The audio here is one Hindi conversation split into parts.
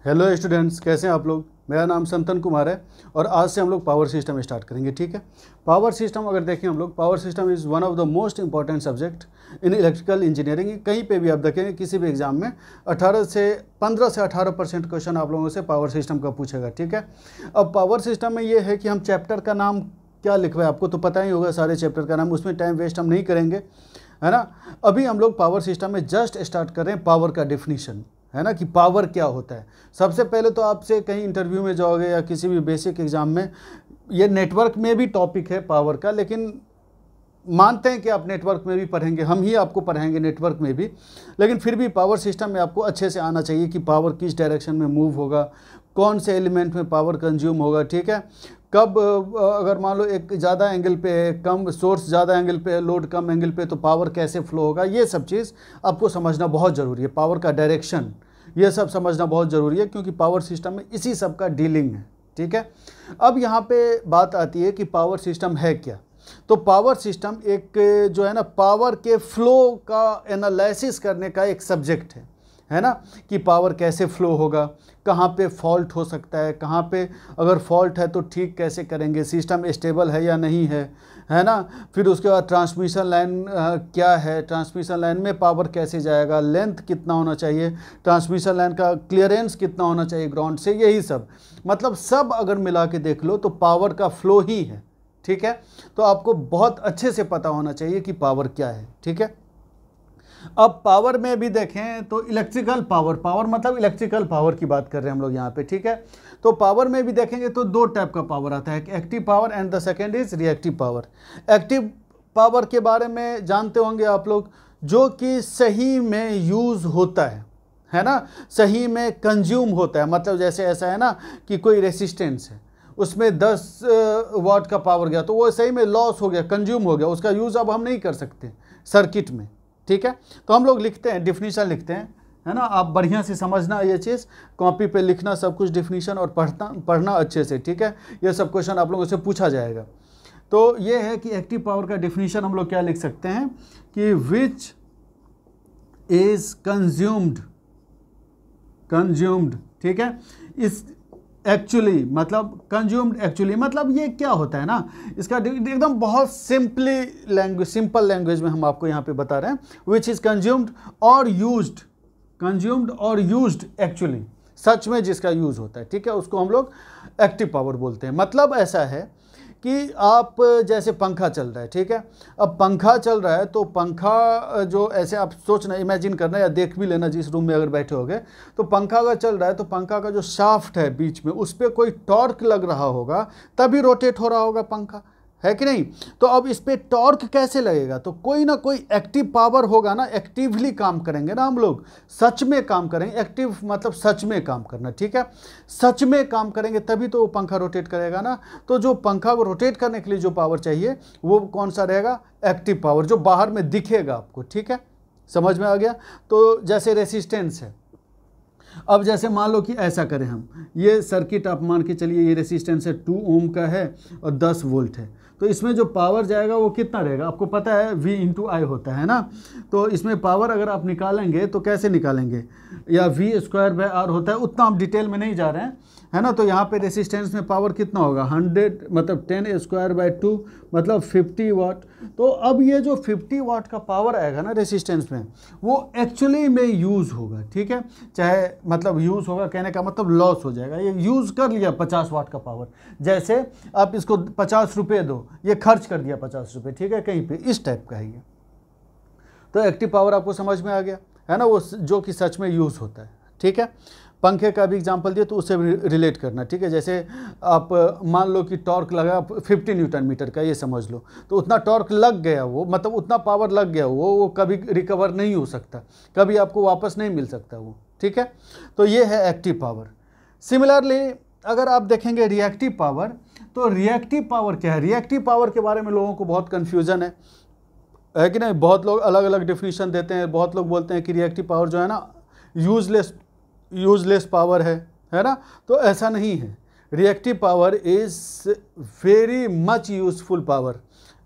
हेलो स्टूडेंट्स, कैसे हैं आप लोग। मेरा नाम संतन कुमार है और आज से हम लोग पावर सिस्टम स्टार्ट करेंगे। ठीक है, पावर सिस्टम अगर देखें हम लोग, power system is one of the most important subject in electrical engineering. कहीं पे भी आप देखेंगे किसी भी एग्जाम में 15 से 18% क्वेश्चन आप लोगों से पावर सिस्टम का पूछेगा। ठीक है, अब पावर सिस्टम में ये है कि हम चैप्टर का नाम क्या लिखवाए, आपको तो पता ही होगा सारे चैप्टर का नाम, उसमें टाइम वेस्ट हम नहीं करेंगे, है ना। अभी हम लोग पावर सिस्टम में जस्ट स्टार्ट कर रहे हैं पावर का डेफिनीशन, है ना, कि पावर क्या होता है। सबसे पहले तो आपसे कहीं इंटरव्यू में जाओगे या किसी भी बेसिक एग्जाम में, ये नेटवर्क में भी टॉपिक है पावर का, लेकिन मानते हैं कि आप नेटवर्क में भी पढ़ेंगे, हम ही आपको पढ़ाएंगे नेटवर्क में भी, लेकिन फिर भी पावर सिस्टम में आपको अच्छे से आना चाहिए कि पावर किस डायरेक्शन में मूव होगा, कौन से एलिमेंट में पावर कंज्यूम होगा। ठीक है, कब अगर मान लो एक ज़्यादा एंगल पे है, कम सोर्स ज़्यादा एंगल पे है, लोड कम एंगल पे, तो पावर कैसे फ्लो होगा, ये सब चीज़ आपको समझना बहुत ज़रूरी है। पावर का डायरेक्शन ये सब समझना बहुत ज़रूरी है, क्योंकि पावर सिस्टम में इसी सब का डीलिंग है। ठीक है, अब यहाँ पे बात आती है कि पावर सिस्टम है क्या। तो पावर सिस्टम एक जो है ना, पावर के फ्लो का एनालिसिस करने का एक सब्जेक्ट है ना, कि पावर कैसे फ्लो होगा, कहाँ पे फॉल्ट हो सकता है, कहाँ पे अगर फॉल्ट है तो ठीक कैसे करेंगे, सिस्टम स्टेबल है या नहीं है ना। फिर उसके बाद ट्रांसमिशन लाइन क्या है, ट्रांसमिशन लाइन में पावर कैसे जाएगा, लेंथ कितना होना चाहिए, ट्रांसमिशन लाइन का क्लियरेंस कितना होना चाहिए ग्राउंड से, यही सब मतलब सब अगर मिला के देख लो तो पावर का फ्लो ही है। ठीक है, तो आपको बहुत अच्छे से पता होना चाहिए कि पावर क्या है। ठीक है, अब पावर में भी देखें तो इलेक्ट्रिकल पावर, पावर मतलब इलेक्ट्रिकल पावर की बात कर रहे हैं हम लोग यहाँ पे। ठीक है, तो पावर में भी देखेंगे तो दो टाइप का पावर आता है, active power and the second is reactive power. Active power के बारे में जानते होंगे आप लोग, जो कि सही में यूज़ होता है ना, सही में कंज्यूम होता है। मतलब जैसे ऐसा है ना कि कोई रेसिस्टेंस है, उसमें 10 वाट का पावर गया तो वो सही में लॉस हो गया, कंज्यूम हो गया, उसका यूज़ अब हम नहीं कर सकते सर्किट में। ठीक है, तो हम लोग लिखते हैं, डिफिनीशन लिखते हैं, है ना। आप बढ़िया से समझना ये चीज़, कॉपी पे लिखना सब कुछ डिफिनीशन, और पढ़ना अच्छे से। ठीक है, ये सब क्वेश्चन आप लोगों से पूछा जाएगा। तो ये है कि एक्टिव पावर का डिफिनीशन हम लोग क्या लिख सकते हैं कि विच इज कंज्यूम्ड। ठीक है, इस एक्चुअली मतलब कंज्यूम्ड, एक्चुअली मतलब ये क्या होता है ना, इसका एकदम बहुत सिंपल लैंग्वेज में हम आपको यहाँ पे बता रहे हैं। विच इज़ कंज्यूम्ड और यूज्ड एक्चुअली, सच में जिसका यूज़ होता है। ठीक है, उसको हम लोग एक्टिव पावर बोलते हैं। मतलब ऐसा है कि आप जैसे पंखा चल रहा है, ठीक है, अब पंखा चल रहा है तो पंखा जो ऐसे आप सोचना, इमेजिन करना या देख भी लेना जिस रूम में अगर बैठे होगे, तो पंखा अगर चल रहा है तो पंखा का जो शाफ्ट है बीच में, उस पर कोई टॉर्क लग रहा होगा तभी रोटेट हो रहा होगा पंखा, है कि नहीं। तो अब इस पर टॉर्क कैसे लगेगा, तो कोई ना कोई एक्टिव पावर होगा ना, एक्टिवली काम करेंगे ना हम लोग, सच में काम करेंगे। एक्टिव मतलब सच में काम करना। ठीक है, सच में काम करेंगे तभी तो वो पंखा रोटेट करेगा ना। तो जो पंखा को रोटेट करने के लिए जो पावर चाहिए वो कौन सा रहेगा, एक्टिव पावर, जो बाहर में दिखेगा आपको। ठीक है, समझ में आ गया। तो जैसे रेसिस्टेंस है, अब जैसे मान लो कि ऐसा करें हम, ये सर्किट आप मान के चलिए, ये रेसिस्टेंस है 2 ओम का है और 10 वोल्ट है, तो इसमें जो पावर जाएगा वो कितना रहेगा, आपको पता है V × I होता है ना। तो इसमें पावर अगर आप निकालेंगे तो कैसे निकालेंगे, या V²/R होता है, उतना हम डिटेल में नहीं जा रहे हैं, है ना। तो यहाँ पे रेसिस्टेंस में पावर कितना होगा, 100 मतलब 10^² मतलब 50 वाट। तो अब ये जो 50 वाट का पावर आएगा ना रेसिस्टेंस में, वो एक्चुअली में यूज़ होगा। ठीक है, चाहे मतलब यूज़ होगा कहने का मतलब लॉस हो जाएगा, ये यूज़ कर लिया 50 वाट का पावर, जैसे आप इसको 50 रुपये दो, ये खर्च कर दिया 50 रुपये, ठीक है, कहीं पे, इस टाइप का है ये। तो एक्टिव पावर आपको समझ में आ गया, है ना, वो जो कि सच में यूज़ होता है। ठीक है, पंखे का भी एग्जांपल दिया तो उससे रिलेट करना। ठीक है, जैसे आप मान लो कि टॉर्क लगा 50 न्यूटन मीटर का, ये समझ लो, तो उतना टॉर्क लग गया, वो मतलब उतना पावर लग गया, वो कभी रिकवर नहीं हो सकता, कभी आपको वापस नहीं मिल सकता वो। ठीक है, तो ये है एक्टिव पावर। सिमिलरली अगर आप देखेंगे रिएक्टिव पावर, तो रिएक्टिव पावर क्या है, रिएक्टिव पावर के बारे में लोगों को बहुत कन्फ्यूज़न है कि नहीं। बहुत लोग अलग अलग डिफिनीशन देते हैं, बहुत लोग बोलते हैं कि रिएक्टिव पावर जो है ना यूजलेस पावर है ना। तो ऐसा नहीं है, reactive power is very much useful power,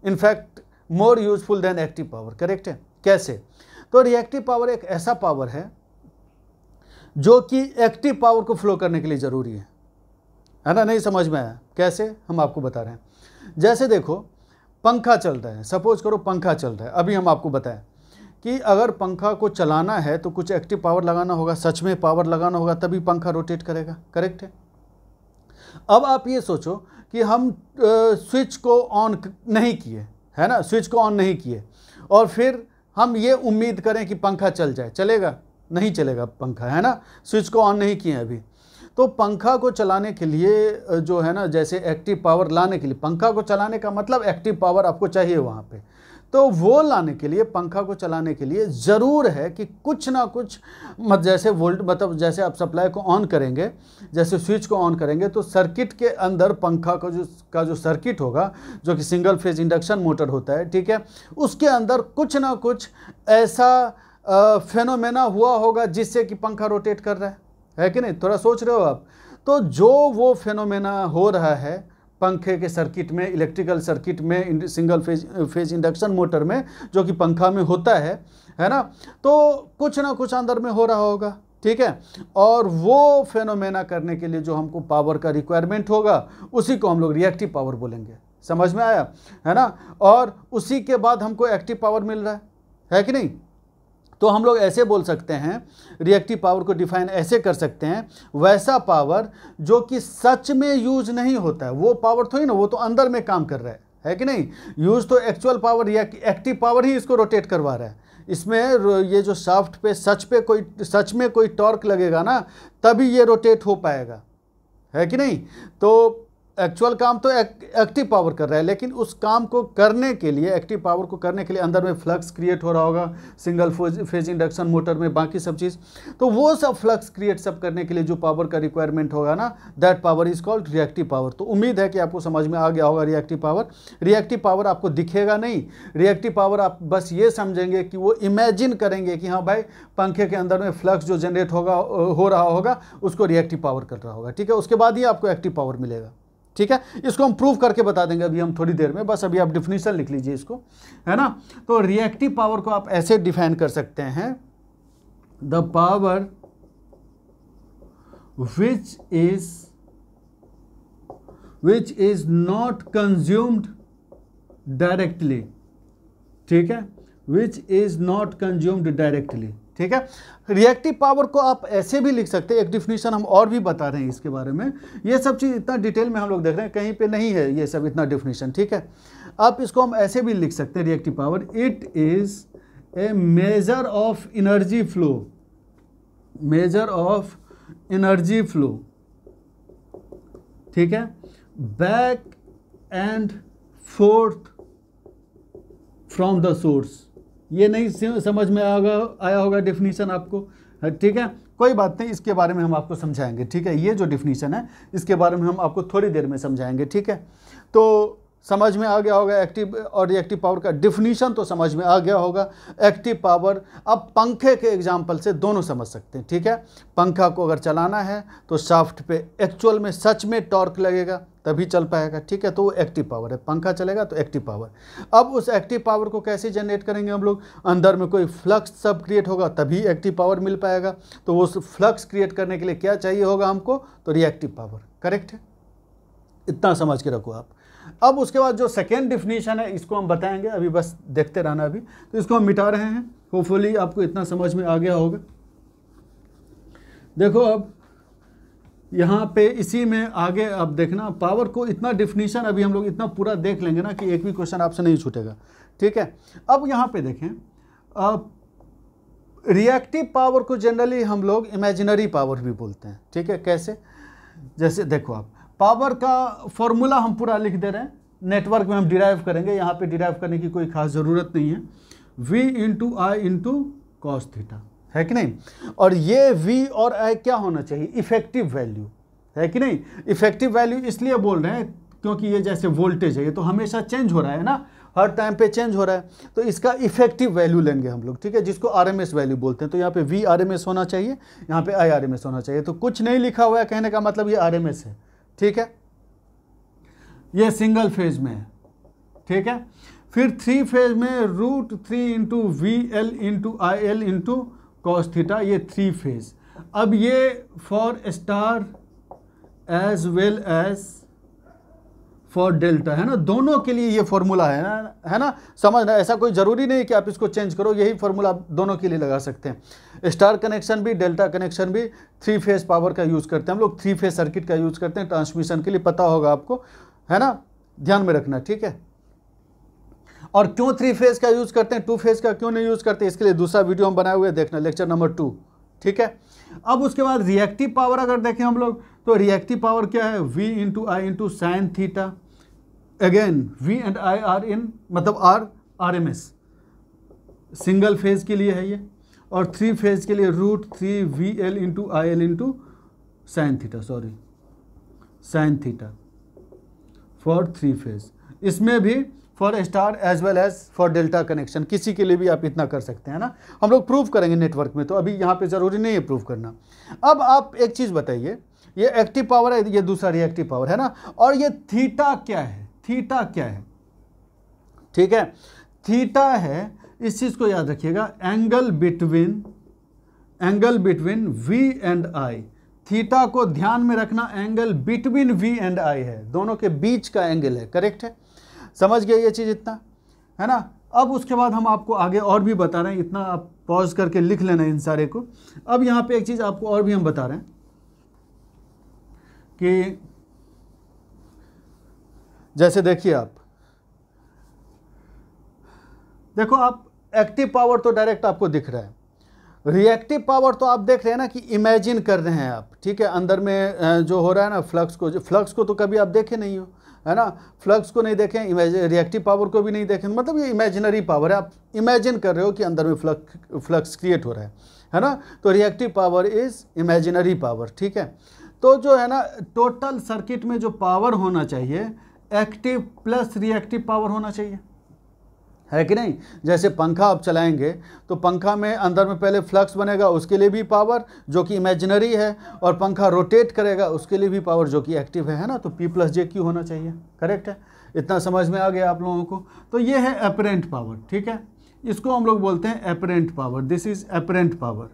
in fact more useful than active power. Correct है, कैसे, तो रिएक्टिव पावर एक ऐसा पावर है जो कि एक्टिव पावर को फ्लो करने के लिए ज़रूरी है ना। नहीं समझ में आया कैसे, हम आपको बता रहे हैं। जैसे देखो पंखा चल रहा है, सपोज करो पंखा चल रहा है, अभी हम आपको बताएं कि अगर पंखा को चलाना है तो कुछ एक्टिव पावर लगाना होगा, सच में पावर लगाना होगा, तभी पंखा रोटेट करेगा, करेक्ट है। अब आप ये सोचो कि हम स्विच को ऑन नहीं किए, है ना, स्विच को ऑन नहीं किए और फिर हम ये उम्मीद करें कि पंखा चल जाए, चलेगा? नहीं चलेगा पंखा, है ना, स्विच को ऑन नहीं किए अभी। तो पंखा को चलाने के लिए जो है ना, जैसे एक्टिव पावर लाने के लिए, पंखा को चलाने का मतलब एक्टिव पावर आपको चाहिए वहाँ पे, तो वो लाने के लिए, पंखा को चलाने के लिए ज़रूर है कि कुछ ना कुछ जैसे वोल्ट, मतलब जैसे आप सप्लाई को ऑन करेंगे, जैसे स्विच को ऑन करेंगे तो सर्किट के अंदर पंखा का जो सर्किट होगा, जो कि सिंगल फेज इंडक्शन मोटर होता है, ठीक है, उसके अंदर कुछ ना कुछ ऐसा फेनोमेना हुआ होगा जिससे कि पंखा रोटेट कर रहा है कि नहीं? थोड़ा सोच रहे हो आप। तो जो वो फेनोमेना हो रहा है पंखे के सर्किट में, इलेक्ट्रिकल सर्किट में, सिंगल फेज इंडक्शन मोटर में, जो कि पंखा में होता है ना, तो कुछ ना कुछ अंदर में हो रहा होगा, ठीक है। और वो फेनोमेना करने के लिए जो हमको पावर का रिक्वायरमेंट होगा, उसी को हम लोग रिएक्टिव पावर बोलेंगे। समझ में आया, है ना। और उसी के बाद हमको एक्टिव पावर मिल रहा है कि नहीं। तो हम लोग ऐसे बोल सकते हैं, रिएक्टिव पावर को डिफाइन ऐसे कर सकते हैं, वैसा पावर जो कि सच में यूज नहीं होता है, वो पावर थोड़ी ना, वो तो अंदर में काम कर रहा है कि नहीं। यूज तो एक्चुअल पावर या एक्टिव पावर ही इसको रोटेट करवा रहा है। इसमें ये जो शाफ्ट पे सच में कोई टॉर्क लगेगा ना, तभी ये रोटेट हो पाएगा, है कि नहीं। तो एक्चुअल काम तो एक्टिव पावर कर रहा है, लेकिन उस काम को करने के लिए, एक्टिव पावर को करने के लिए अंदर में फ्लक्स क्रिएट हो रहा होगा सिंगल फेज इंडक्शन मोटर में, बाकी सब चीज़। तो वो सब फ्लक्स क्रिएट सब करने के लिए जो पावर का रिक्वायरमेंट होगा ना, that power is called reactive power. तो उम्मीद है कि आपको समझ में आ गया होगा रिएक्टिव पावर। रिएक्टिव पावर आपको दिखेगा नहीं, रिएक्टिव पावर आप बस ये समझेंगे कि वो इमेजिन करेंगे कि हाँ भाई पंखे के अंदर में फ्लक्स जो जनरेट हो रहा होगा उसको रिएक्टिव पावर कर रहा होगा, ठीक है। उसके बाद ही आपको एक्टिव पावर मिलेगा, ठीक है। इसको हम प्रूव करके बता देंगे अभी हम थोड़ी देर में, बस अभी आप डिफिनीशन लिख लीजिए इसको, है ना। तो रिएक्टिव पावर को आप ऐसे डिफाइन कर सकते हैं, the power which is not consumed directly, ठीक है, which is not consumed directly, ठीक है। रिएक्टिव पावर को आप ऐसे भी लिख सकते हैं, एक डिफिनीशन हम और भी बता रहे हैं इसके बारे में। ये सब चीज़ इतना डिटेल में हम लोग देख रहे हैं, कहीं पे नहीं है ये सब इतना डिफिनीशन, ठीक है। आप इसको हम ऐसे भी लिख सकते हैं, reactive power, it is a measure of energy flow, measure of energy flow, ठीक है, back and fourth from the source. ये नहीं समझ में आया होगा डिफिनीशन आपको, ठीक है। कोई बात नहीं, इसके बारे में हम आपको समझाएंगे, ठीक है। ये जो डिफिनीशन है इसके बारे में हम आपको थोड़ी देर में समझाएंगे, ठीक है। तो समझ में आ गया होगा एक्टिव और रिएक्टिव पावर का डिफिनीशन, तो समझ में आ गया होगा। एक्टिव पावर अब पंखे के एग्जांपल से दोनों समझ सकते हैं, ठीक है। पंखा को अगर चलाना है तो शाफ्ट पे एक्चुअल में सच में टॉर्क लगेगा तभी चल पाएगा, ठीक है। तो वो एक्टिव पावर है, पंखा चलेगा तो एक्टिव पावर। अब उस एक्टिव पावर को कैसे जनरेट करेंगे हम लोग, अंदर में कोई फ्लक्स सब क्रिएट होगा तभी एक्टिव पावर मिल पाएगा। तो वो फ्लक्स क्रिएट करने के लिए क्या चाहिए होगा हमको, तो रिएक्टिव पावर, करेक्ट है। इतना समझ के रखो आप। अब उसके बाद जो सेकेंड डिफिनीशन है इसको हम बताएंगे, अभी बस देखते रहना अभी। तो इसको हम मिटा रहे हैं, होपफुली आपको इतना समझ में आ गया होगा। देखो अब यहाँ पे इसी में आगे अब देखना, पावर को इतना डिफिनीशन अभी हम लोग इतना पूरा देख लेंगे ना कि एक भी क्वेश्चन आपसे नहीं छूटेगा, ठीक है। अब यहाँ पे देखें, रिएक्टिव पावर को जनरली हम लोग इमेजिनरी पावर भी बोलते हैं, ठीक है। कैसे, जैसे देखो आप, पावर का फॉर्मूला हम पूरा लिख दे रहे हैं, नेटवर्क में हम डिराइव करेंगे, यहाँ पे डिराइव करने की कोई खास ज़रूरत नहीं है। V into I into cos theta, है कि नहीं। और ये V और I क्या होना चाहिए, इफेक्टिव वैल्यू, है कि नहीं। इफेक्टिव वैल्यू इसलिए बोल रहे हैं क्योंकि ये जैसे वोल्टेज है, ये तो हमेशा चेंज हो रहा है ना, हर टाइम पे चेंज हो रहा है, तो इसका इफेक्टिव वैल्यू लेंगे हम लोग, ठीक है, जिसको RMS वैल्यू बोलते हैं। तो यहाँ पे V RMS होना चाहिए, यहाँ पे I RMS होना चाहिए। तो कुछ नहीं लिखा हुआ है, कहने का मतलब ये RMS है, ठीक है। ये सिंगल फेज में है, ठीक है। फिर 3 फेज में √3 into VL into IL into cos theta, ये 3 फेज। अब ये for star as well as for delta है ना, दोनों के लिए ये फॉर्मूला है ना, समझना। ऐसा कोई ज़रूरी नहीं कि आप इसको चेंज करो, यही फॉर्मूला आप दोनों के लिए लगा सकते हैं। स्टार कनेक्शन भी डेल्टा कनेक्शन भी 3 फेज पावर का यूज़ करते हैं हम लोग, 3 फेज सर्किट का यूज़ करते हैं ट्रांसमिशन के लिए, पता होगा आपको, है ना, ध्यान में रखना, ठीक है। और क्यों 3 फेज का यूज़ करते हैं, 2 फेज का क्यों नहीं यूज़ करते, इसके लिए दूसरा वीडियो हम बनाए हुए देखना, लेक्चर नंबर 2, ठीक है। अब उसके बाद रिएक्टिव पावर अगर देखें हम लोग, तो रिएक्टिव पावर क्या है, V into I into sine theta. Again V and I are in, मतलब RMS, सिंगल फेज के लिए है ये, और 3 फेज के लिए √3VL into IL into sine theta, sorry sine theta for 3 phase. इसमें भी for star as well as for delta connection, किसी के लिए भी आप इतना कर सकते हैं ना, हम लोग प्रूव करेंगे नेटवर्क में, तो अभी यहाँ पे ज़रूरी नहीं है प्रूव करना। अब आप एक चीज़ बताइए, ये एक्टिव पावर है, ये दूसरा रिएक्टिव पावर है ना, और ये थीटा क्या है, थीटा क्या है, ठीक है, थीटा है, इस चीज़ को याद रखिएगा, angle between V and I। Theta को ध्यान में रखना, angle between V and I है, दोनों के बीच का एंगल है, करेक्ट है, समझ गए ये चीज़ इतना, है ना। अब उसके बाद हम आपको आगे और भी बता रहे हैं, इतना आप पॉज करके लिख लेना इन सारे को। अब यहाँ पे एक चीज़ आपको और भी हम बता रहे हैं कि जैसे देखिए, देखो आप एक्टिव पावर तो डायरेक्ट आपको दिख रहा है, रिएक्टिव पावर तो आप देख रहे हैं ना कि इमेजिन कर रहे हैं आप, ठीक है, अंदर में जो हो रहा है ना फ्लक्स को तो कभी आप देखे नहीं हो, है ना, फ्लक्स को नहीं देखें, रिएक्टिव पावर को भी नहीं देखें, मतलब ये इमेजिनरी पावर है, आप इमेजिन कर रहे हो कि अंदर में फ्लक्स क्रिएट हो रहा है ना, तो reactive power is imaginary power, ठीक है। तो जो है ना, टोटल सर्किट में जो पावर होना चाहिए, एक्टिव प्लस रिएक्टिव पावर होना चाहिए, है कि नहीं। जैसे पंखा आप चलाएंगे तो पंखा में अंदर में पहले फ्लक्स बनेगा, उसके लिए भी पावर जो कि इमेजिनरी है, और पंखा रोटेट करेगा उसके लिए भी पावर जो कि एक्टिव है ना, तो P+jQ होना चाहिए, करेक्ट है। इतना समझ में आ गया आप लोगों को। तो ये है एपरेंट पावर, ठीक है, इसको हम लोग बोलते हैं apparent power, this is apparent power,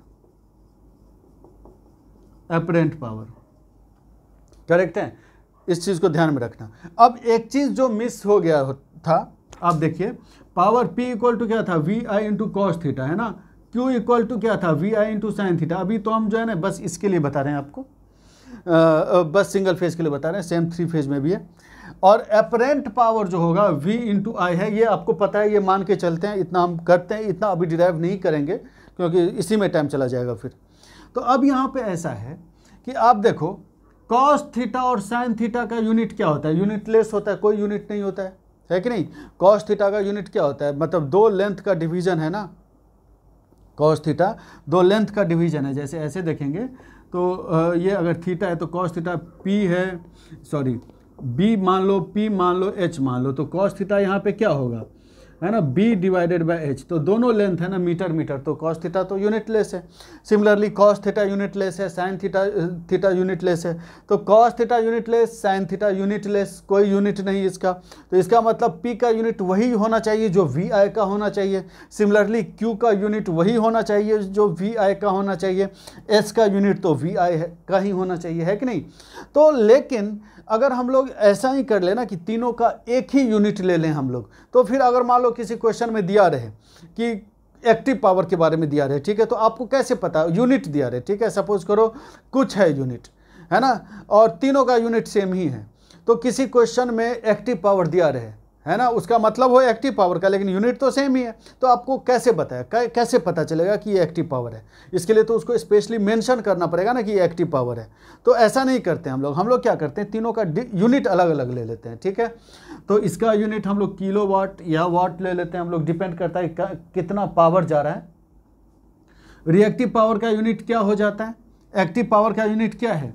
apparent power, correct है, इस चीज़ को ध्यान में रखना। अब एक चीज़ जो मिस हो गया था, आप देखिए, पावर P इक्वल टू क्या था, VI इंटू कॉस थीटा, है ना, Q इक्वल टू क्या था, VI इंटू साइन थीटा। अभी तो हम जो है ना बस इसके लिए बता रहे हैं आपको, बस सिंगल फेज के लिए बता रहे हैं, सेम 3 फेज में भी है। और एपरेंट पावर जो होगा V इंटू I है, ये आपको पता है, ये मान के चलते हैं, इतना हम करते हैं, इतना अभी डिराइव नहीं करेंगे क्योंकि इसी में टाइम चला जाएगा फिर। तो अब यहाँ पे ऐसा है कि आप देखो, कॉस थीटा और साइन थीटा का यूनिट क्या होता है, यूनिटलेस होता है, कोई यूनिट नहीं होता है कि नहीं। कॉस थीटा का यूनिट क्या होता है, मतलब 2 लेंथ का डिवीजन है ना, कॉस थीटा 2 लेंथ का डिवीजन है। जैसे ऐसे देखेंगे तो ये अगर थीटा है तो कॉस थीटा P है, सॉरी B मान लो, P मान लो, H मान लो, तो कॉस थीटा यहाँ पे क्या होगा, है ना, B डिवाइडेड बाय H, तो दोनों लेंथ है ना मीटर, तो कॉस थीटा तो यूनिटलेस है। सिमिलरली कॉस थीटा यूनिटलेस है, साइन थीटा यूनिटलेस है, तो cos theta unitless, sine theta unitless, कोई यूनिट नहीं इसका, तो इसका मतलब P का यूनिट वही होना चाहिए जो VI का होना चाहिए। सिमिलरली Q का यूनिट वही होना चाहिए जो VI का होना चाहिए, S का यूनिट तो VI का ही होना चाहिए, है कि नहीं। तो लेकिन अगर हम लोग ऐसा ही कर लेना कि तीनों का एक ही यूनिट ले लें हम लोग, तो फिर अगर मान लो किसी क्वेश्चन में दिया रहे कि एक्टिव पावर के बारे में दिया रहे, ठीक है, तो आपको कैसे पता, यूनिट दिया रहे, ठीक है, सपोज करो कुछ है यूनिट, है ना, और तीनों का यूनिट सेम ही है, तो किसी क्वेश्चन में एक्टिव पावर दिया रहे, है ना, उसका मतलब हो एक्टिव पावर का, लेकिन यूनिट तो सेम ही है, तो आपको कैसे बताया, कैसे पता चलेगा कि ये एक्टिव पावर है। इसके लिए तो उसको स्पेशली मेंशन करना पड़ेगा ना कि ये एक्टिव पावर है। तो ऐसा नहीं करते हम लोग क्या करते हैं, तीनों का यूनिट अलग अलग ले लेते हैं, ठीक है। तो इसका यूनिट हम लोग किलोवाट या वाट ले लेते हैं हम लोग, डिपेंड करता है कितना पावर जा रहा है। रिएक्टिव पावर का यूनिट क्या हो जाता है, एक्टिव पावर का यूनिट क्या है,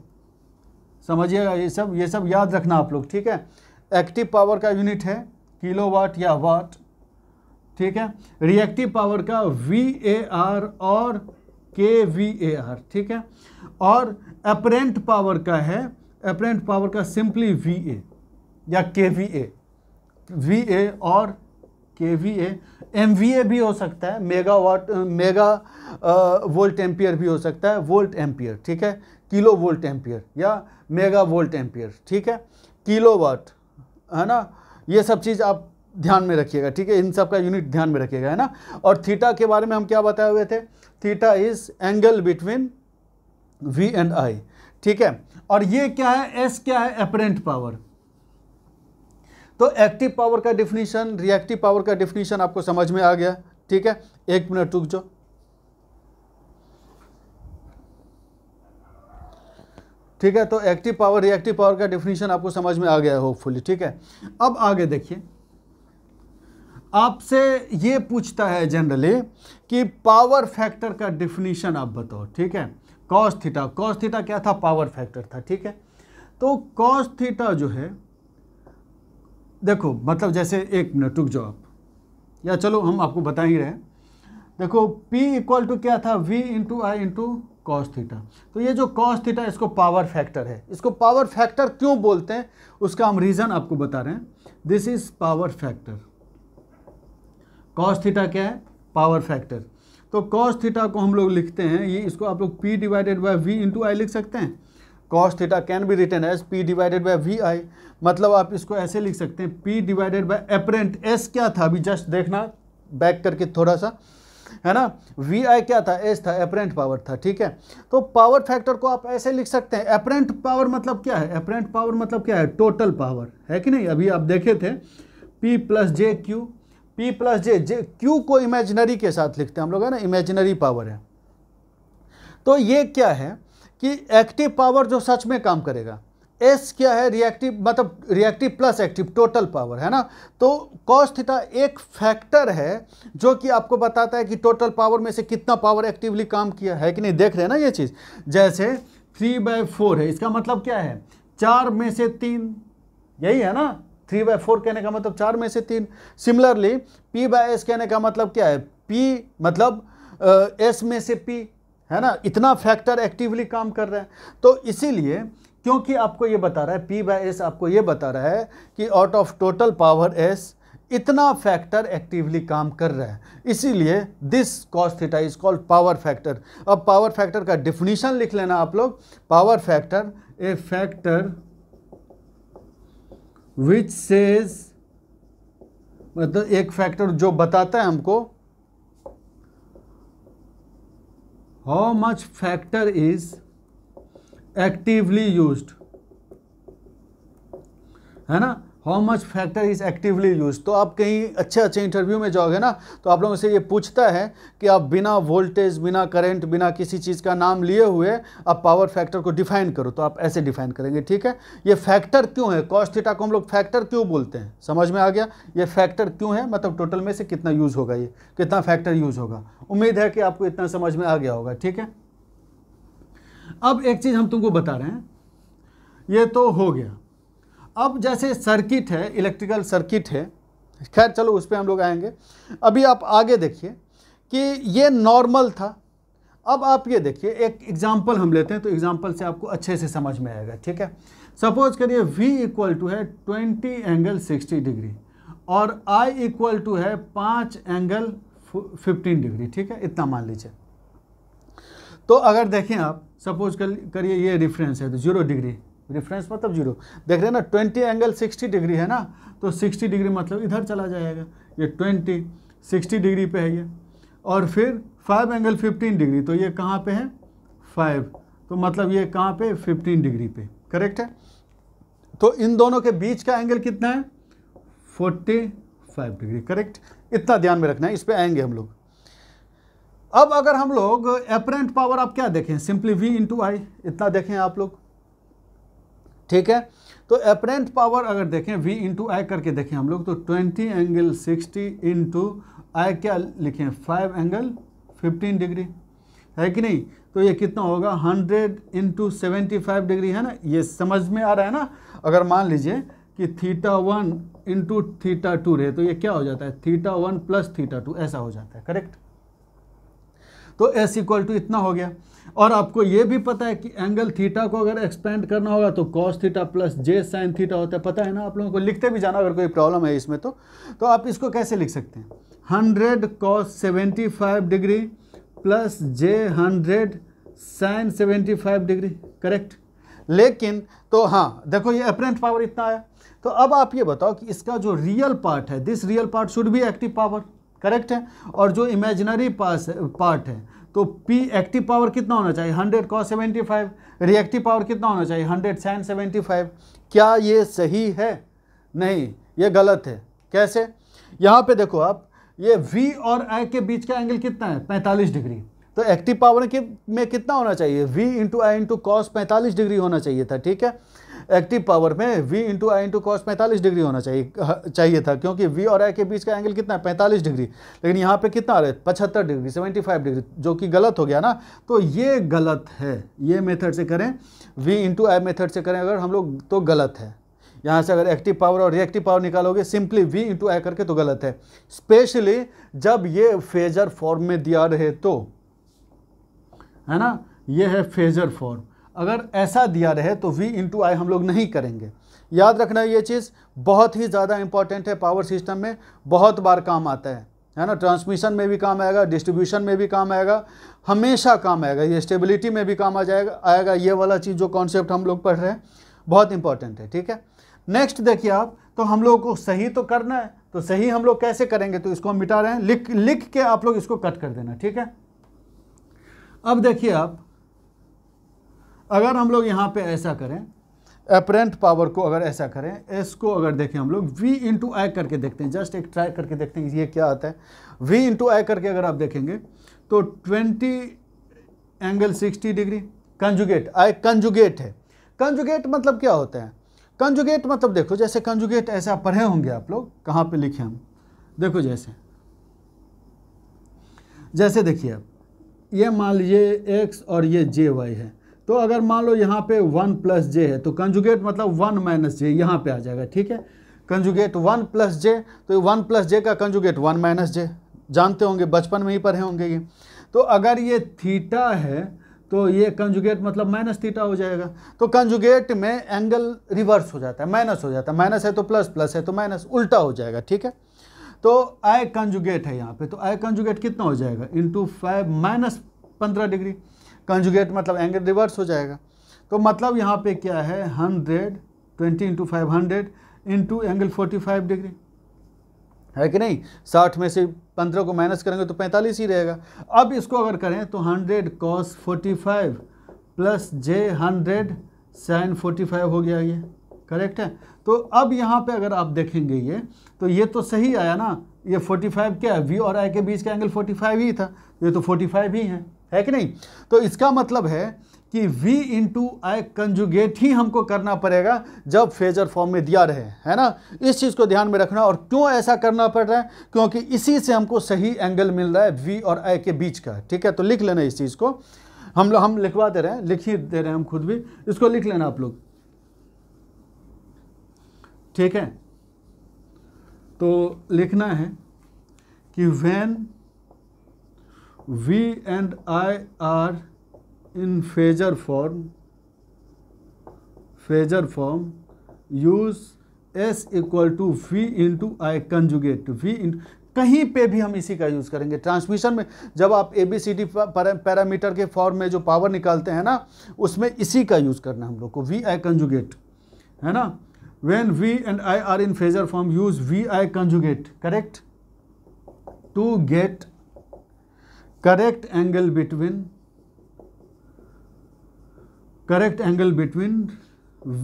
समझिएगा, ये सब याद रखना आप लोग, ठीक है। एक्टिव पावर का यूनिट है किलोवाट या वाट, ठीक है। रिएक्टिव पावर का VAR और kVAR, ठीक है। और एपरेंट पावर का है, एपरेंट पावर का सिंपली VA या kVA, VA और KVA, MVA भी हो सकता है, मेगावाट, मेगा वोल्ट एम्पियर भी हो सकता है, वोल्ट एम्पियर, ठीक है, किलो वोल्ट एम्पियर या मेगा वोल्ट एम्पियर, ठीक है, किलोवाट, है ना, ये सब चीज़ आप ध्यान में रखिएगा, ठीक है, इन सब का यूनिट ध्यान में रखिएगा, है ना। और थीटा के बारे में हम क्या बताए हुए थे, theta is angle between V and I, ठीक है। और ये क्या है, S क्या है, एपरेंट पावर। तो एक्टिव पावर का डिफिनीशन, रिएक्टिव पावर का डिफिनीशन आपको समझ में आ गया, ठीक है। एक मिनट रुक जाओ, ठीक है। तो एक्टिव पावर, रिएक्टिव पावर का डिफिनीशन आपको समझ में आ गया होपफुली, ठीक है। अब आगे देखिए, आपसे ये पूछता है जनरली कि पावर फैक्टर का डिफिनीशन आप बताओ, ठीक है। कॉस थीटा, कॉस थीटा क्या था, पावर फैक्टर था, ठीक है। तो कॉस थीटा जो है, देखो मतलब जैसे, एक मिनट रुक जाओ आप, या चलो हम आपको बता ही रहे हैं। देखो P इक्वल टू क्या था, V into I into cos theta. तो ये जो कॉस थीटा, इसको पावर फैक्टर है। इसको पावर फैक्टर क्यों बोलते हैं, उसका हम रीज़न आपको बता रहे हैं। This is power factor. Cos theta क्या है, पावर फैक्टर। तो कॉस थीटा को हम लोग लिखते हैं, ये इसको आप लोग P divided by V into I लिख सकते हैं। Cos theta can be written as P divided by V I, मतलब आप इसको ऐसे लिख सकते हैं, P divided by apparent, S क्या था, अभी जस्ट देखना बैक करके थोड़ा सा, है ना, वी आई क्या था, S था, एपरेंट पावर था, ठीक है। तो पावर फैक्टर को आप ऐसे लिख सकते हैं, एपरेंट पावर मतलब क्या है, एपरेंट पावर मतलब क्या है, टोटल पावर, है कि नहीं। अभी आप देखे थे P प्लस जे क्यू, P प्लस जे, क्यू को इमेजिनरी के साथ लिखते हैं हम लोग, है ना, इमेजिनरी पावर है। तो ये क्या है कि एक्टिव पावर जो सच में काम करेगा, S क्या है, रिएक्टिव, मतलब reactive plus active, total power, है ना। तो कॉस थीटा एक फैक्टर है जो कि आपको बताता है कि टोटल पावर में से कितना पावर एक्टिवली काम किया है कि नहीं। देख रहे हैं ना ये चीज़, जैसे 3/4 है, इसका मतलब क्या है, 4 में से 3, यही है ना। 3/4 कहने का मतलब 4 में से 3। सिमिलरली P/S कहने का मतलब क्या है, P मतलब S में से P, है ना, इतना फैक्टर एक्टिवली काम कर रहा है। तो इसीलिए, क्योंकि आपको ये बता रहा है, P/S आपको ये बता रहा है कि out of total power S इतना फैक्टर एक्टिवली काम कर रहा है, इसीलिए this cos theta is called power factor. अब पावर फैक्टर का डिफिनीशन लिख लेना आप लोग। Power factor, A factor which says, मतलब एक फैक्टर जो बताता है हमको how much factor is actively used, है ना, how much factor is actively use. तो आप कहीं अच्छे इंटरव्यू में जाओगे ना, तो आप लोगों से ये पूछता है कि आप बिना वोल्टेज, बिना करंट, बिना किसी चीज़ का नाम लिए हुए आप पावर फैक्टर को डिफाइन करो, तो आप ऐसे डिफाइन करेंगे, ठीक है। ये फैक्टर क्यों है, कॉस थीटा को हम लोग फैक्टर क्यों बोलते हैं, समझ में आ गया। ये फैक्टर क्यों है, मतलब टोटल में से कितना यूज़ होगा, ये कितना फैक्टर यूज़ होगा। उम्मीद है कि आपको इतना समझ में आ गया होगा, ठीक है। अब एक चीज़ हम तुमको बता रहे हैं, ये तो हो गया। अब जैसे सर्किट है, इलेक्ट्रिकल सर्किट है, खैर चलो उस पर हम लोग आएंगे। अभी आप आगे देखिए कि ये नॉर्मल था। अब आप ये देखिए, एक एग्जांपल हम लेते हैं, तो एग्जांपल से आपको अच्छे से समझ में आएगा, ठीक है। सपोज करिए V इक्वल टू है 20 एंगल 60 डिग्री और I इक्वल टू है 5 एंगल 15 डिग्री, ठीक है, इतना मान लीजिए। तो अगर देखें आप, सपोज करिए ये रेफरेंस है, तो 0 डिग्री, रेफरेंस मतलब 0, देख रहे हैं ना। 20 एंगल 60 डिग्री है ना, तो 60 डिग्री मतलब इधर चला जाएगा, ये 20 60 डिग्री पे है ये। और फिर 5 एंगल 15 डिग्री, तो ये कहाँ पे है, 5, तो मतलब ये कहाँ पे, 15 डिग्री पे, करेक्ट है। तो इन दोनों के बीच का एंगल कितना है, 45 डिग्री, करेक्ट। इतना ध्यान में रखना है, इस पे आएंगे हम लोग। अब अगर हम लोग एपरेंट पावर आप क्या देखें, सिंपली V इंटू आई, इतना देखें आप लोग, ठीक है। तो एपरेंट पावर अगर देखें V इंटू आई करके देखें हम लोग, तो 20 एंगल 60 इंटू आई क्या लिखें, 5 एंगल 15 डिग्री, है कि नहीं। तो ये कितना होगा, 100 इंटू 75 डिग्री, है ना। ये समझ में आ रहा है ना। अगर मान लीजिए कि θ1 इंटू θ2 रहे, तो ये क्या हो जाता है, θ1 प्लस θ2, ऐसा हो जाता है, करेक्ट। तो S इक्वल टू इतना हो गया। और आपको ये भी पता है कि एंगल थीटा को अगर एक्सपेंड करना होगा तो कॉस थीटा प्लस जे साइन थीटा होता है, पता है ना आप लोगों को। लिखते भी जाना अगर कोई प्रॉब्लम है इसमें तो आप इसको कैसे लिख सकते हैं, 100 कॉस 75 डिग्री प्लस जे 100 साइन 75 डिग्री, करेक्ट। लेकिन तो हाँ देखो ये अपरेंट पावर इतना आया, तो अब आप ये बताओ कि इसका जो रियल पार्ट है, this real part should be active power, correct है। और जो इमेजिनरी पार्ट है तो P एक्टिव पावर कितना होना चाहिए, 100 cos 75, रिएक्टिव पावर कितना होना चाहिए, 100 sin 75। क्या ये सही है? नहीं, ये गलत है। कैसे? यहाँ पे देखो आप, ये V और I के बीच का एंगल कितना है, 45 डिग्री। तो एक्टिव पावर में कितना होना चाहिए, V into I into cos 45 degree होना चाहिए था, ठीक है। एक्टिव पावर में V into I into cos 45 degree होना चाहिए था, क्योंकि V और I के बीच का एंगल कितना है, 45 डिग्री। लेकिन यहाँ पे कितना आ रहा है, 75 डिग्री, 75 डिग्री, जो कि गलत हो गया ना। तो ये गलत है, ये मेथड से करें, V इंटू आई मेथड से करें अगर हम लोग तो गलत है। यहाँ से अगर एक्टिव पावर और रिएक्टिव पावर निकालोगे सिंपली V इंटू आई करके तो गलत है, स्पेशली जब ये फेजर फॉर्म में दिया रहे तो, है ना। ये है फेजर फॉर्म, अगर ऐसा दिया रहे तो V इंटू आई हम लोग नहीं करेंगे। याद रखना ये चीज़ बहुत ही ज़्यादा इंपॉर्टेंट है, पावर सिस्टम में बहुत बार काम आता है ना। ट्रांसमिशन में भी काम आएगा, डिस्ट्रीब्यूशन में भी काम आएगा, हमेशा काम आएगा। ये स्टेबिलिटी में भी काम आएगा। ये वाला चीज़ जो कॉन्सेप्ट हम लोग पढ़ रहे हैं बहुत इंपॉर्टेंट है, ठीक है। नेक्स्ट देखिए आप, तो हम लोग को सही तो करना है, तो सही हम लोग कैसे करेंगे, तो इसको हम मिटा रहे हैं, लिख के आप लोग इसको कट कर देना, ठीक है। अब देखिए आप, अगर हम लोग यहाँ पे ऐसा करें, अपरेंट पावर को अगर ऐसा करें, इसको अगर देखें हम लोग V इंटू आई करके देखते हैं, जस्ट एक ट्राई करके देखते हैं ये क्या आता है। V इंटू आई करके अगर आप देखेंगे तो 20 एंगल 60 डिग्री, कंजुगेट, आई कंजुगेट है। कंजुगेट मतलब क्या होता है, कंजुगेट मतलब देखो, जैसे कंजुगेट ऐसा पढ़े होंगे आप लोग, कहाँ पे लिखे हम, देखो जैसे देखिए आप, ये मान लीजिए x और ये jy है, तो अगर मान लो यहाँ पे 1 प्लस जे है तो कंजुगेट मतलब 1 माइनस जे यहाँ पे आ जाएगा, ठीक है। कंजुगेट 1 प्लस जे, तो 1 प्लस जे का कंजुगेट 1 माइनस जे, जानते होंगे, बचपन में ही पढ़े होंगे ये। तो अगर ये थीटा है तो ये कंजुगेट मतलब माइनस थीटा हो जाएगा। तो कंजुगेट में एंगल रिवर्स हो जाता है, माइनस हो जाता है, माइनस है तो प्लस, प्लस है तो माइनस, उल्टा हो जाएगा, ठीक है। तो आई कंजुगेट है यहाँ पे, तो आई कंजुगेट कितना हो जाएगा, इंटू 5 माइनस 15 डिग्री। कंजुगेट मतलब एंगल रिवर्स हो जाएगा। तो मतलब यहाँ पे क्या है, 100 20 इंटू 500 इंटू एंगल 45 डिग्री, है कि नहीं। 60 में से 15 को माइनस करेंगे तो 45 ही रहेगा। अब इसको अगर करें तो 100 cos 45 प्लस जे 100 sin 45 हो गया, ये करेक्ट है। तो अब यहाँ पे अगर आप देखेंगे तो ये तो सही आया ना, ये 45 क्या है, V और I के बीच का एंगल 45 ही था, ये तो 45 ही है कि नहीं। तो इसका मतलब है कि V इंटू आई कंजुगेट ही हमको करना पड़ेगा जब फेजर फॉर्म में दिया रहे, है ना। इस चीज़ को ध्यान में रखना। और क्यों ऐसा करना पड़ रहा है, क्योंकि इसी से हमको सही एंगल मिल रहा है V और I के बीच का, ठीक है। तो लिख लेना इस चीज़ को, हम लिखवा दे रहे हैं, लिख ही दे रहे हैं हम खुद भी, इसको लिख लेना आप लोग, ठीक है। तो लिखना है कि when V and I are in phasor form use S equal to V into I conjugate। कहीं पे भी हम इसी का यूज़ करेंगे। ट्रांसमिशन में जब आप ABCD पैरामीटर के फॉर्म में जो पावर निकालते हैं ना, उसमें इसी का यूज़ करना हम लोग को, V I conjugate, है ना। When V and I are in phasor form use V I conjugate, correct, to get correct angle between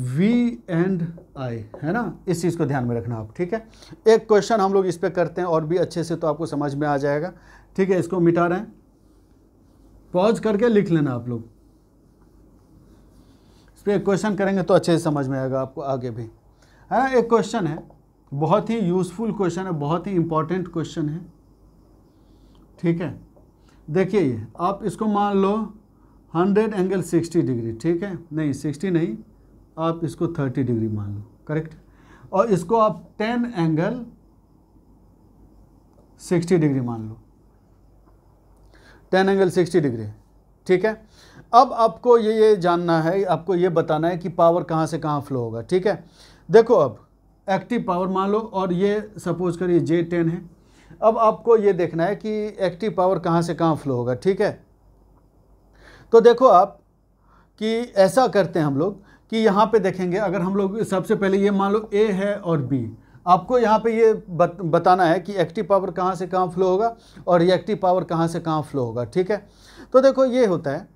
V and I, है ना। इस चीज़ को ध्यान में रखना आप, ठीक है। एक क्वेश्चन हम लोग इस पे करते हैं और भी अच्छे से, तो आपको समझ में आ जाएगा, ठीक है। इसको मिटा रहे हैं, पॉज करके लिख लेना आप लोग। इस पर एक क्वेश्चन करेंगे तो अच्छे से समझ में आएगा आपको आगे भी, है ना। एक क्वेश्चन है, बहुत ही यूज़फुल क्वेश्चन है, बहुत ही इंपॉर्टेंट क्वेश्चन है, ठीक है। देखिए ये आप इसको मान लो 100 एंगल 60 डिग्री, ठीक है, नहीं 60 नहीं, आप इसको 30 डिग्री मान लो, करेक्ट। और इसको आप 10 एंगल 60 डिग्री मान लो, 10 एंगल 60 डिग्री, ठीक है। अब आपको ये जानना है, आपको ये बताना है कि पावर कहाँ से कहाँ फ्लो होगा, ठीक है। देखो अब एक्टिव पावर मान लो, और ये सपोज करिए J10 है। अब आपको ये देखना है कि एक्टिव पावर कहाँ से कहाँ फ्लो होगा, ठीक है। तो देखो आप कि ऐसा करते हैं हम लोग कि यहाँ पे देखेंगे, अगर हम लोग सबसे पहले ये मान लो A है और B, आपको यहाँ पे ये बताना है कि एक्टिव पावर कहाँ से कहाँ फ्लो होगा और रिएक्टिव पावर कहाँ से कहाँ फ्लो होगा, ठीक है। तो देखो ये होता है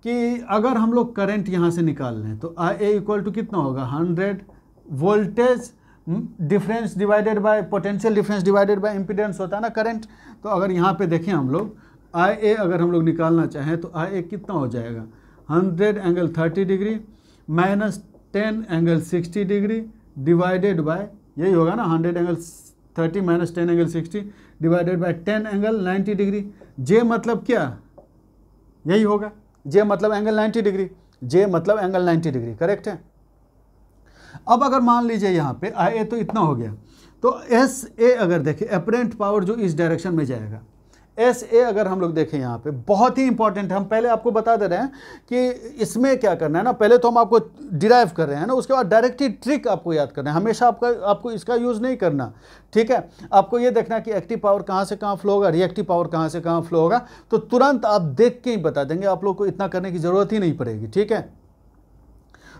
कि अगर हम लोग करंट यहाँ से निकाल लें तो IA इक्वल टू कितना होगा, 100 voltage difference divided by potential difference divided by impedance होता है ना करंट। तो अगर यहाँ पे देखें हम लोग IA अगर हम लोग निकालना चाहें तो IA कितना हो जाएगा, 100 angle 30 degree minus 10 angle 60 degree divided by, यही होगा ना 100 angle 30 minus 10 angle 60 divided by 10 angle 90 degree. J मतलब क्या, यही होगा, J मतलब एंगल 90 डिग्री, J मतलब एंगल 90 डिग्री, करेक्ट है। अब अगर मान लीजिए यहाँ पे IA तो इतना हो गया, तो SA अगर देखें अपरेंट पावर जो इस डायरेक्शन में जाएगा, SA अगर हम लोग देखें यहाँ पे बहुत ही इंपॉर्टेंट है। हम पहले आपको बता दे रहे हैं कि इसमें क्या करना है ना, पहले तो हम आपको डिराइव कर रहे हैं ना, उसके बाद डायरेक्टली ट्रिक आपको याद करना है, हमेशा आपको इसका यूज़ नहीं करना, ठीक है। आपको ये देखना कि एक्टिव पावर कहाँ से कहाँ फ्लो होगा, रिएक्टिव पावर कहाँ से कहाँ फ्लो होगा, तो तुरंत आप देख के ही बता देंगे, आप लोग को इतना करने की ज़रूरत ही नहीं पड़ेगी, ठीक है।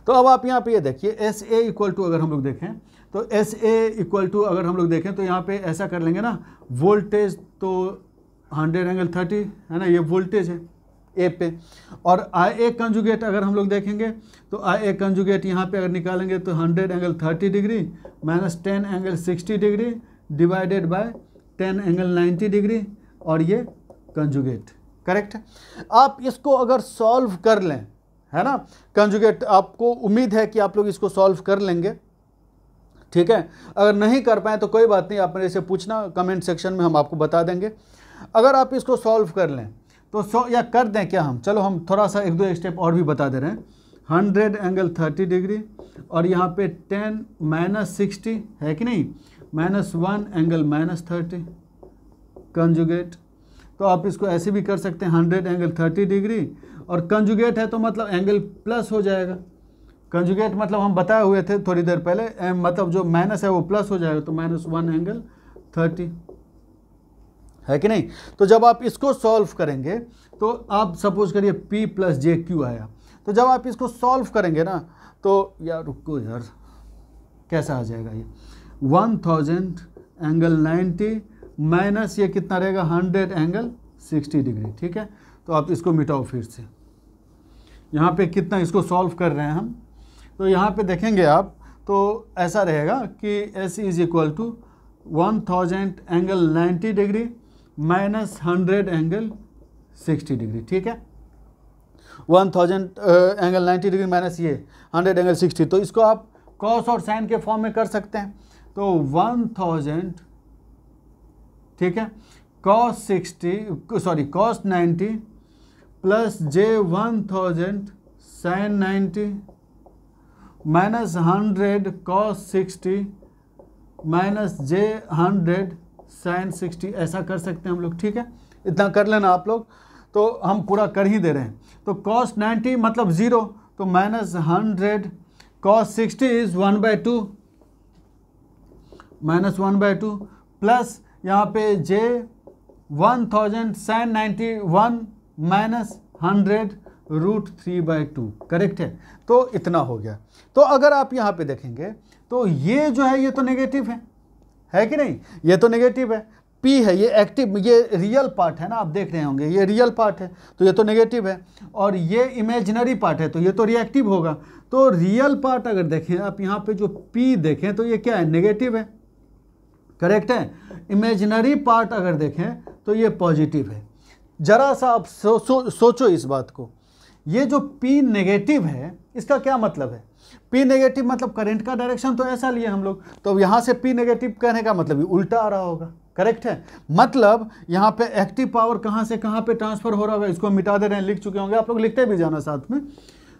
तो अब आप यहाँ पे ये देखिए SA इक्वल टू अगर हम लोग देखें तो SA इक्वल टू अगर हम लोग देखें तो यहाँ पे ऐसा कर लेंगे ना, वोल्टेज तो 100 एंगल 30 है ना, ये वोल्टेज है A पे, और IA कंजुगेट अगर हम लोग देखेंगे तो IA कंजुगेट यहाँ पे अगर निकालेंगे तो 100 angle 30 degree minus 10 angle 60 degree divided by 10 angle 90 degree, और ये कंजुगेट, करेक्ट है। आप इसको अगर सॉल्व कर लें, है ना, कंजुगेट, आपको उम्मीद है कि आप लोग इसको सॉल्व कर लेंगे, ठीक है। अगर नहीं कर पाए तो कोई बात नहीं, आप मेरे से पूछना कमेंट सेक्शन में, हम आपको बता देंगे। अगर आप इसको सॉल्व कर लें तो या कर दें क्या हम, चलो हम थोड़ा सा एक दो स्टेप और भी बता दे रहे हैं। 100 एंगल 30 डिग्री और यहाँ पे 10 माइनस 60 है कि नहीं, माइनस 1 एंगल माइनस 30 कंजुगेट। तो आप इसको ऐसे भी कर सकते हैं, 100 एंगल 30 डिग्री और कंजुगेट है तो मतलब एंगल प्लस हो जाएगा। कंजुगेट मतलब हम बताए हुए थे थोड़ी देर पहले, मतलब जो माइनस है वो प्लस हो जाएगा, तो माइनस 1 एंगल 30 है कि नहीं। तो जब आप इसको सॉल्व करेंगे तो आप सपोज करिए P प्लस JQ आया, तो जब आप इसको सॉल्व करेंगे ना तो यार रुको यार, कैसा आ जाएगा ये 1000 एंगल 90 माइनस ये कितना रहेगा 100 एंगल 60 डिग्री, ठीक है। तो आप इसको मिटाओ फिर से, यहाँ पे कितना इसको सॉल्व कर रहे हैं हम, तो यहाँ पे देखेंगे आप तो ऐसा रहेगा कि S is equal to 1000 angle 90 degree minus 100 angle 60 degree, ठीक है। 1000 एंगल 90 डिग्री माइनस ये 100 एंगल 60, तो इसको आप कॉस और साइन के फॉर्म में कर सकते हैं। तो 1000, ठीक है, cos 90 plus J1000 sine 90 minus 100 cos 60 minus J100 sine 60, ऐसा कर सकते हैं हम लोग, ठीक है। इतना कर लेना आप लोग, तो हम पूरा कर ही दे रहे हैं। तो कॉस 90 मतलब 0, तो minus 100 cos 60 is 1/2 minus 1/2 plus यहाँ पे J1000 साइन 91 माइनस 100 √3/2, करेक्ट है। तो इतना हो गया। तो अगर आप यहाँ पे देखेंगे तो ये जो है ये तो नेगेटिव है कि नहीं, ये तो नेगेटिव है। P है ये एक्टिव, ये रियल पार्ट है ना, आप देख रहे होंगे ये रियल पार्ट है, तो ये तो नेगेटिव है, और ये इमेजिनरी पार्ट है तो ये तो रिएक्टिव होगा। तो रियल पार्ट अगर देखें आप यहाँ पे जो P देखें तो ये क्या है, नेगेटिव है, करेक्ट है। इमेजिनरी पार्ट अगर देखें तो ये पॉजिटिव है। जरा सा आप सोचो इस बात को, ये जो P नेगेटिव है इसका क्या मतलब है, P नेगेटिव मतलब करंट का डायरेक्शन तो ऐसा लिए हम लोग, तो यहाँ से P नेगेटिव कहने का मतलब ये उल्टा आ रहा होगा, करेक्ट है। मतलब यहाँ पे एक्टिव पावर कहाँ से कहाँ पे ट्रांसफर हो रहा होगा, इसको मिटा दे रहे हैं, लिख चुके होंगे आप लोग, लिखते भी जाना साथ में।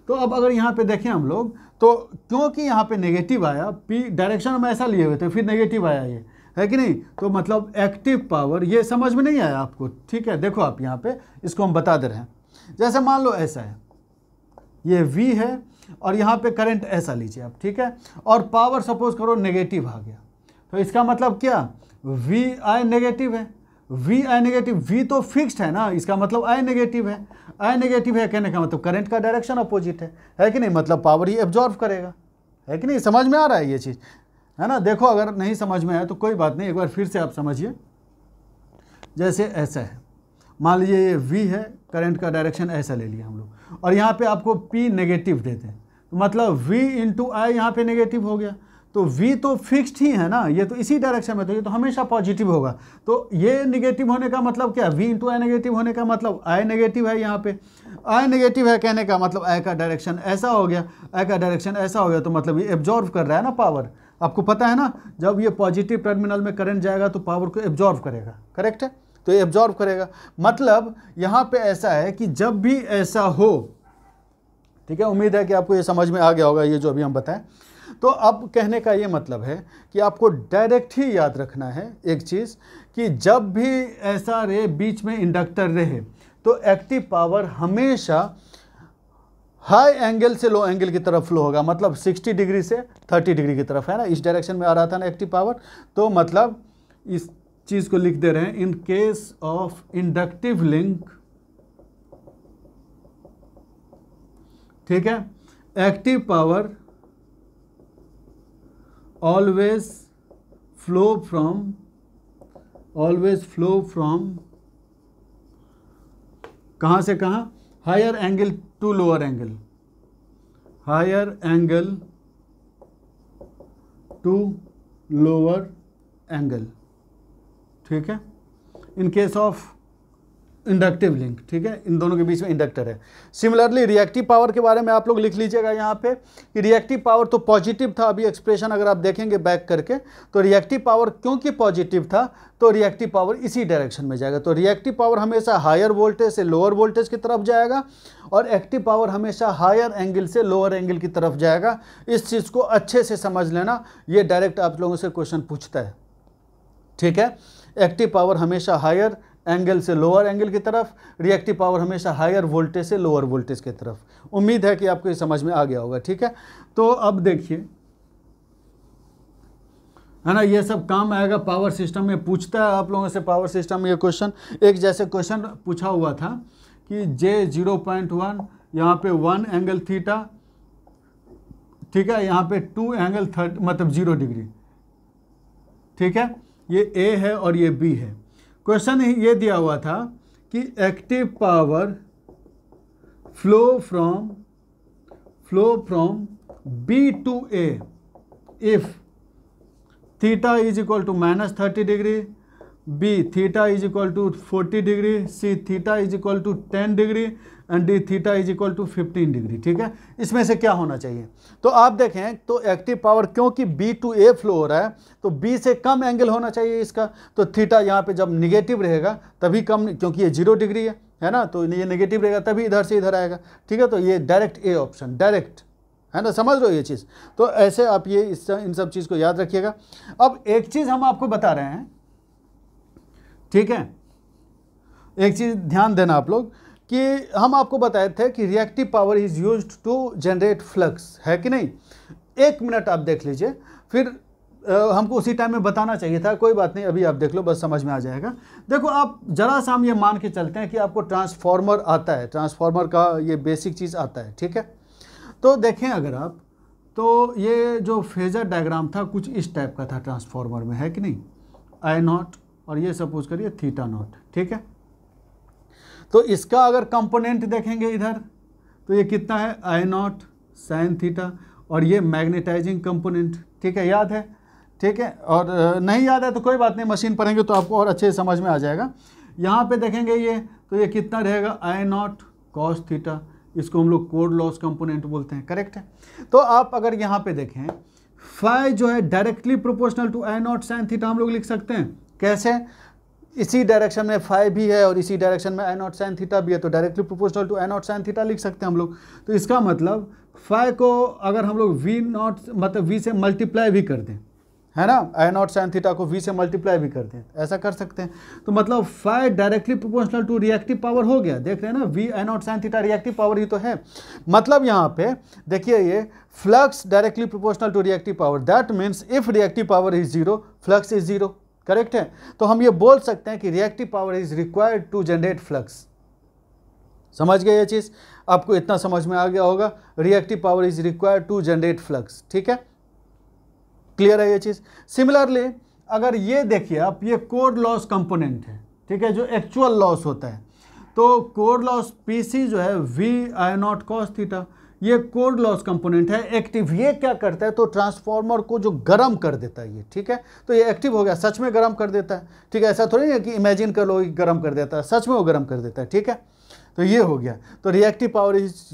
तो अब अगर यहाँ पे देखें हम लोग तो क्योंकि यहाँ पे नेगेटिव आया, P डायरेक्शन हम ऐसा लिए हुए थे, फिर नेगेटिव आया ये, है कि नहीं। तो मतलब एक्टिव पावर, ये समझ में नहीं आया आपको, ठीक है। देखो आप यहाँ पे इसको हम बता दे रहे हैं, जैसे मान लो ऐसा है, ये V है और यहाँ पे करंट ऐसा लीजिए आप, ठीक है। और पावर सपोज करो नेगेटिव आ गया, तो इसका मतलब क्या, VI नेगेटिव है, VI नेगेटिव, V तो फिक्स्ड है ना, इसका मतलब I नेगेटिव है। I नेगेटिव है कहने का मतलब करंट का डायरेक्शन अपोजिट है कि नहीं, मतलब पावर ही एब्जॉर्व करेगा, है कि नहीं। समझ में आ रहा है ये चीज़, है ना। देखो अगर नहीं समझ में आया तो कोई बात नहीं, एक बार फिर से आप समझिए। जैसे ऐसा है, मान लीजिए ये V है, करंट का डायरेक्शन ऐसा ले लिया हम लोग, और यहाँ पे आपको P नेगेटिव देते हैं, तो मतलब V इंटू आई यहाँ पे नेगेटिव हो गया। तो V तो फिक्स्ड ही है ना, ये तो इसी डायरेक्शन में, तो ये तो हमेशा पॉजिटिव होगा। तो ये नेगेटिव होने का मतलब क्या, V इंटू आई नेगेटिव होने का मतलब I नेगेटिव है, यहाँ पे I नेगेटिव है कहने का मतलब I का डायरेक्शन ऐसा हो गया, I का डायरेक्शन ऐसा हो गया, तो मतलब ये एब्जॉर्व कर रहा है ना पावर। आपको पता है ना, जब ये पॉजिटिव टर्मिनल में करंट जाएगा तो पावर को एब्जॉर्व करेगा, करेक्ट है। तो ये एब्जॉर्व करेगा, मतलब यहाँ पे ऐसा है कि जब भी ऐसा हो, ठीक है। उम्मीद है कि आपको ये समझ में आ गया होगा ये जो अभी हम बताएं। तो अब कहने का ये मतलब है कि आपको डायरेक्ट ही याद रखना है एक चीज़, कि जब भी ऐसा रे बीच में इंडक्टर रहे तो एक्टिव पावर हमेशा हाई एंगल से लो एंगल की तरफ फ्लो होगा, मतलब 60 डिग्री से 30 डिग्री की तरफ, है ना। इस डायरेक्शन में आ रहा था ना एक्टिव पावर, तो मतलब इस चीज़ को लिख दे रहे हैं, in case of inductive link, ठीक है, active power always flow from कहाँ से कहाँ, higher angle to lower angle, higher angle to lower angle, ठीक है, in case of inductive link, ठीक है। इन दोनों के बीच में इंडक्टर है। सिमिलरली रिएक्टिव पावर के बारे में आप लोग लिख लीजिएगा यहाँ पे कि रिएक्टिव पावर तो पॉजिटिव था, अभी एक्सप्रेशन अगर आप देखेंगे बैक करके, तो रिएक्टिव पावर क्योंकि पॉजिटिव था तो रिएक्टिव पावर इसी डायरेक्शन में जाएगा। तो रिएक्टिव पावर हमेशा हायर वोल्टेज से लोअर वोल्टेज की तरफ जाएगा और एक्टिव पावर हमेशा हायर एंगल से लोअर एंगल की तरफ जाएगा। इस चीज़ को अच्छे से समझ लेना, ये डायरेक्ट आप लोगों से क्वेश्चन पूछता है, ठीक है। एक्टिव पावर हमेशा हायर एंगल से लोअर एंगल की तरफ, रिएक्टिव पावर हमेशा हायर वोल्टेज से लोअर वोल्टेज की तरफ। उम्मीद है कि आपको ये समझ में आ गया होगा, ठीक है। तो अब देखिए, है ना, ये सब काम आएगा पावर सिस्टम में। पूछता है आप लोगों से पावर सिस्टम में ये क्वेश्चन, एक जैसे क्वेश्चन पूछा हुआ था कि J0.1 यहाँ पे 1 एंगल थीटा, ठीक है, यहाँ पे 2 एंगल 30 मतलब 0 डिग्री, ठीक है। ये A है और ये B है। क्वेश्चन ये दिया हुआ था कि active power flow from B to A if theta is equal to -30 degree, B theta is equal to 40 degree, C theta is equal to 10 degree and D theta is equal to 15 degree, ठीक है। इसमें से क्या होना चाहिए, तो आप देखें तो एक्टिव पावर क्योंकि B to A फ्लो हो रहा है तो B से कम एंगल होना चाहिए इसका, तो थीटा यहाँ पे जब निगेटिव रहेगा तभी कम, क्योंकि ये 0 डिग्री है ना, तो ये नेगेटिव रहेगा तभी इधर से इधर आएगा, ठीक है। तो ये डायरेक्ट A ऑप्शन, डायरेक्ट, है ना, समझ लो ये चीज़। तो ऐसे आप ये इन सब चीज़ को याद रखिएगा। अब एक चीज़ हम आपको बता रहे हैं, ठीक है, एक चीज़ ध्यान देना आप लोग कि हम आपको बताए थे कि reactive power is used to generate flux, है कि नहीं। 1 मिनट आप देख लीजिए, फिर हमको उसी टाइम में बताना चाहिए था, कोई बात नहीं, अभी आप देख लो, बस समझ में आ जाएगा। देखो आप जरा सा हम ये मान के चलते हैं कि आपको ट्रांसफार्मर आता है, ट्रांसफार्मर का ये बेसिक चीज़ आता है, ठीक है। तो देखें अगर आप, तो ये जो फेजर डायग्राम था कुछ इस टाइप का था ट्रांसफार्मर में, है कि नहीं, I0 और ये सपोज करिए θ0, ठीक है। तो इसका अगर कंपोनेंट देखेंगे इधर तो ये कितना है, I0 sin थीटा, और ये मैग्नेटाइजिंग कंपोनेंट, ठीक है, याद है, ठीक है। और नहीं याद है तो कोई बात नहीं, मशीन पढ़ेंगे तो आपको और अच्छे से समझ में आ जाएगा। यहाँ पे देखेंगे ये, तो ये कितना रहेगा, I0 cos थीटा, इसको हम लोग कोर लॉस कंपोनेंट बोलते हैं, करेक्ट है। तो आप अगर यहाँ पे देखें, फाई जो है directly proportional to I0 sin theta हम लोग लिख सकते हैं, कैसे, इसी डायरेक्शन में फाई भी है और इसी डायरेक्शन में I0 sin थीटा भी है, तो directly proportional to I0 sin theta लिख सकते हैं हम लोग। तो इसका मतलब फाई को अगर हम लोग V0 मतलब V से मल्टीप्लाई भी कर दें, है ना, आई नॉट साइन थीटा को v से मल्टीप्लाई भी कर दें, ऐसा कर सकते हैं। तो मतलब phi directly proportional to reactive power हो गया, देख रहे हैं ना, v I naught sine theta reactive power ही तो है। मतलब यहाँ पे देखिए ये flux directly proportional to reactive power, that means if reactive power is zero flux is zero, correct है। तो हम ये बोल सकते हैं कि reactive power is required to generate flux. समझ गए ये चीज़, आपको इतना समझ में आ गया होगा, reactive power is required to generate flux, ठीक है, क्लियर है ये चीज़। सिमिलरली अगर ये देखिए आप, ये कोर लॉस कंपोनेंट है, ठीक है, जो एक्चुअल लॉस होता है, तो कोर लॉस पीसी जो है V I naught cos theta, ये कोर लॉस कंपोनेंट है एक्टिव। ये क्या करता है, तो ट्रांसफार्मर को जो गर्म कर देता है ये, ठीक है, तो ये एक्टिव हो गया, सच में गर्म कर देता है, ठीक है, ऐसा थोड़ी है कि इमेजिन कर लो गर्म कर देता है, सच में वो गर्म कर देता है, ठीक है। तो ये हो गया, तो reactive power is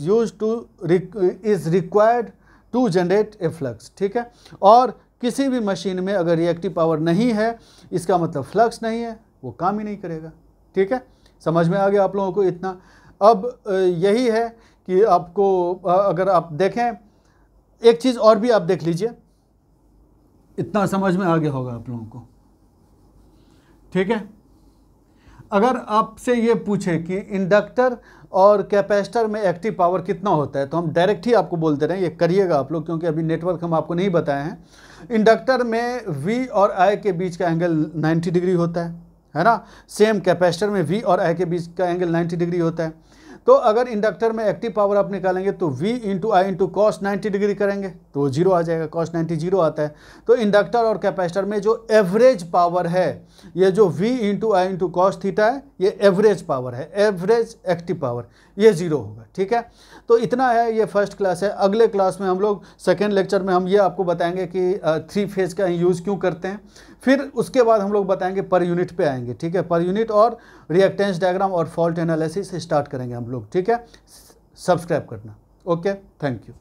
required to generate a flux, ठीक है। और किसी भी मशीन में अगर रिएक्टिव पावर नहीं है, इसका मतलब फ्लक्स नहीं है, वो काम ही नहीं करेगा, ठीक है। समझ में आ गया आप लोगों को इतना। अब यही है कि आपको अगर आप देखें, एक चीज़ और भी आप देख लीजिए, इतना समझ में आ गया होगा आप लोगों को, ठीक है। अगर आपसे ये पूछे कि इंडक्टर और कैपेसिटर में एक्टिव पावर कितना होता है, तो हम डायरेक्ट ही आपको बोलते रहे, ये करिएगा आप लोग, क्योंकि अभी नेटवर्क हम आपको नहीं बताए हैं। इंडक्टर में V और I के बीच का एंगल 90 डिग्री होता है ना। सेम कैपेसिटर में V और I के बीच का एंगल 90 डिग्री होता है। तो अगर इंडक्टर में एक्टिव पावर आप निकालेंगे तो V into I into cos 90 degree करेंगे तो जीरो आ जाएगा, कॉस 90 जीरो आता है। तो इंडक्टर और कैपेसिटर में जो एवरेज पावर है, ये जो V into I into cos theta है, ये एवरेज पावर है, एवरेज एक्टिव पावर, ये जीरो होगा, ठीक है। तो इतना है, ये फर्स्ट क्लास है। अगले क्लास में हम लोग सेकेंड लेक्चर में हम ये आपको बताएंगे कि 3 फेज का यूज़ क्यों करते हैं। फिर उसके बाद हम लोग बताएंगे पर यूनिट पे आएंगे, ठीक है, पर यूनिट और रिएक्टेंस डायग्राम और फॉल्ट एनालिसिस स्टार्ट करेंगे हम लोग, ठीक है। सब्सक्राइब करना, ओके, थैंक यू।